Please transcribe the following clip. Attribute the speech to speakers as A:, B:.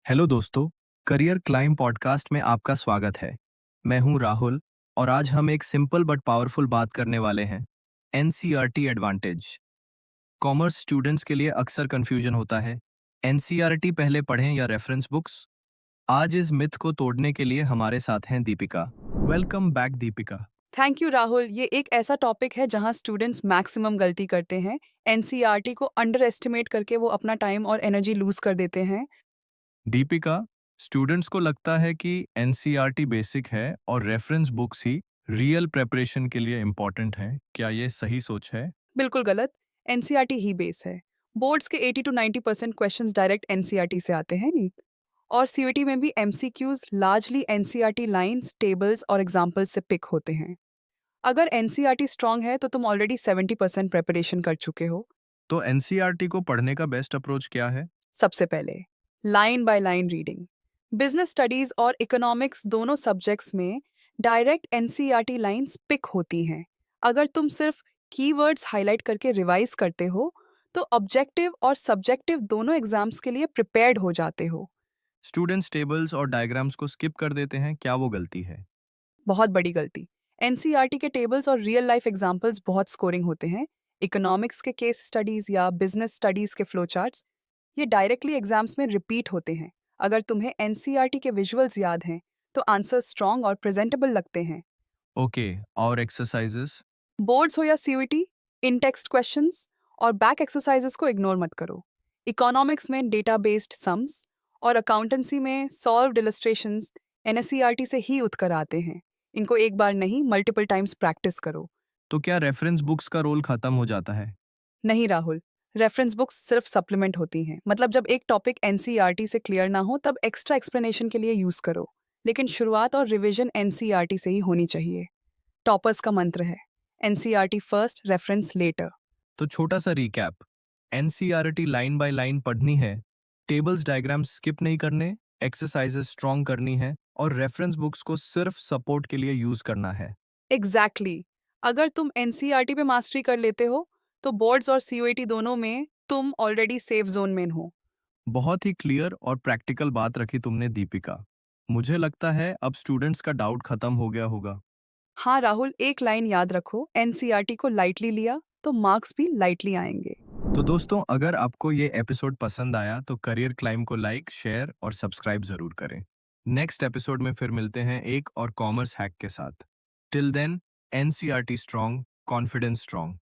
A: Hello दोस्तों, career climb podcast में आपका स्वागत है। मैं हूं राहुल और आज हम एक सिंपल बट पावरफुल बात करने वाले हैं। NCERT advantage. कॉमर्स स्टूडेंट्स के लिए अक्सर कंफ्यूजन होता है। एनसीईआरटी पहले पढ़ें या रेफरेंस बुक्स। आज इस मिथ को तोड़ने के लिए हमारे साथ हैं Deepika. Welcome back Deepika.
B: Thank you Rahul. ये एक ऐसा टॉपिक है जहां स्टूडेंट्स मैक्सिमम गलती करते हैं। एनसीईआरटी को अंडर एस्टिमेट करके वो अपना टाइम और एनर्जी लूज कर देते हैं।
A: दीपिका, स्टूडेंट्स को लगता है कि एनसीईआरटी बेसिक है और रेफरेंस बुक्स ही रियल प्रेपरेशन के लिए इम्पोर्टेंट हैं। क्या ये सही सोच है?
B: बिल्कुल गलत। एनसीईआरटी ही बेस है। बोर्ड्स के 80 टू 90% क्वेश्चंस डायरेक्ट एनसीईआरटी से आते हैं नी। और सीयूईटी में भी MCQs largely NCERT lines, tables और एग्जाम्पल्स से पिक होते हैं। अगर एनसीईआरटी स्ट्रांग है तो तुम ऑलरेडी 70% प्रेपरेशन कर चुके हो।
A: तो एनसीईआरटी को पढ़ने का बेस्ट अप्रोच क्या है?
B: सबसे पहले line by line reading. Business studies और इकोनॉमिक्स दोनों सब्जेक्ट्स में डायरेक्ट एनसीईआरटी लाइंस पिक होती हैं। अगर तुम सिर्फ कीवर्ड्स हाईलाइट करके रिवाइज करते हो तो ऑब्जेक्टिव और सब्जेक्टिव दोनों एग्जाम्स के लिए प्रिपेयर्ड हो जाते हो।
A: स्टूडेंट्स टेबल्स और डायग्राम्स को स्किप कर देते हैं, क्या वो गलती है?
B: बहुत बड़ी गलती। एनसीईआरटी के टेबल्स और रियल लाइफ एग्जाम्पल्स बहुत स्कोरिंग होते हैं। इकोनॉमिक्स के केस स्टडीज या बिजनेस स्टडीज के फ्लो चार्ट्स ये डायरेक्टली एग्जाम्स में रिपीट होते हैं। अगर तुम्हें एनसीईआरटी के विजुअल्स याद हैं तो आंसर स्ट्रॉन्ग और प्रेजेंटेबल लगते हैं।
A: ओके, और एक्सरसाइजेस?
B: बोर्ड्स हो या सीयूईटी, इन टेक्स्ट क्वेश्चंस और बैक एक्सरसाइजेस को इग्नोर मत करो। इकोनॉमिक्स में डेटा बेस्ड सम्स और अकाउंटेंसी में सॉल्व्ड इलस्ट्रेशंस एनएसईआरटी से ही उठकर आते हैं। इनको एक बार नहीं, मल्टीपल टाइम्स प्रैक्टिस करो।
A: तो क्या रेफरेंस बुक्स का रोल खत्म हो जाता है?
B: नहीं राहुल, रेफरेंस बुक्स सिर्फ सप्लीमेंट होती हैं। मतलब जब एक टॉपिक एनसीईआरटी से क्लियर ना हो तब एक्स्ट्रा एक्सप्लेनेशन के लिए यूज करो। लेकिन शुरुआत और रिवीजन एनसीईआरटी से ही होनी चाहिए। टॉपर्स का मंत्र है एनसीईआरटी फर्स्ट, रेफरेंस लेटर।
A: तो छोटा सा recap. NCERT line by line पढ़नी है, टेबल्स डायग्राम्स स्किप नहीं करने, एक्सरसाइजेस स्ट्रॉन्ग करनी है और रेफरेंस बुक्स को सिर्फ सपोर्ट के लिए यूज करना है।
B: Exactly exactly. अगर तुम एनसीईआरटी पे मास्टरी कर लेते हो तो बोर्ड्स और सीयूईटी दोनों में तुम ऑलरेडी सेफ जोन में हो।
A: बहुत ही क्लियर और प्रैक्टिकल बात रखी तुमने दीपिका। मुझे लगता है अब स्टूडेंट्स का डाउट खत्म हो गया होगा।
B: हाँ राहुल, एक लाइन याद रखो, एनसीईआरटी को लाइटली लिया तो मार्क्स भी लाइटली आएंगे।
A: तो दोस्तों, अगर आपको ये एपिसोड पसंद आया तो करियर क्लाइम को लाइक, शेयर और सब्सक्राइब जरूर करें। नेक्स्ट एपिसोड में फिर मिलते हैं एक और कॉमर्स हैक के साथ। Till then, NCERT strong, confidence strong.